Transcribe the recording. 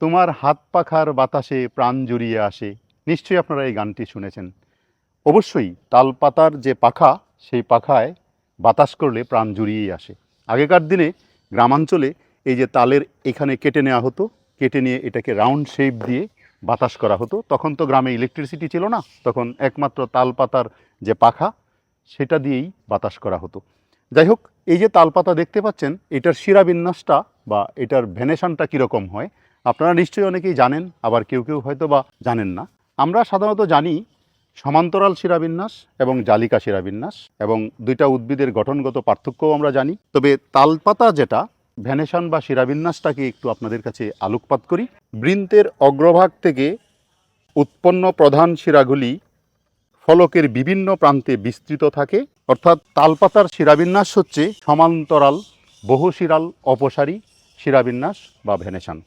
তোমার হাত পাখার বাতাসে প্রাণ জুড়িয়ে আসে। নিশ্চয়ই আপনারা এই গানটি শুনেছেন। অবশ্যই তালপাতার যে পাখা, সেই পাখায় বাতাস করলে প্রাণ জুড়িয়েই আসে। আগেকার দিনে গ্রামাঞ্চলে এই যে তালের এখানে কেটে নেওয়া হতো, কেটে নিয়ে এটাকে রাউন্ড শেপ দিয়ে বাতাস করা হতো। তখন তো গ্রামে ইলেকট্রিসিটি ছিল না, তখন একমাত্র তালপাতার যে পাখা সেটা দিয়েই বাতাস করা হতো। যাই হোক, এই যে তালপাতা দেখতে পাচ্ছেন, এটার শিরাবিন্যাসটা বা এটার ভ্যানেশনটা কীরকম হয় আপনারা নিশ্চয়ই অনেকেই জানেন, আবার কেউ কেউ হয়তো বা জানেন না। আমরা সাধারণত জানি সমান্তরাল শিরাবিন্যাস এবং জালিকা শিরাবিন্যাস, এবং দুইটা উদ্ভিদের গঠনগত পার্থক্যও আমরা জানি। তবে তালপাতা যেটা ভ্যানেশন বা শিরাবিন্যাসটাকে একটু আপনাদের কাছে আলোকপাত করি। বৃন্তের অগ্রভাগ থেকে উৎপন্ন প্রধান শিরাগুলি ফলকের বিভিন্ন প্রান্তে বিস্তৃত থাকে। অর্থাৎ তালপাতার শিরাবিন্যাস হচ্ছে সমান্তরাল, বহুশিরাল, অপসারী শিরাবিন্যাস বা ভ্যানেশন।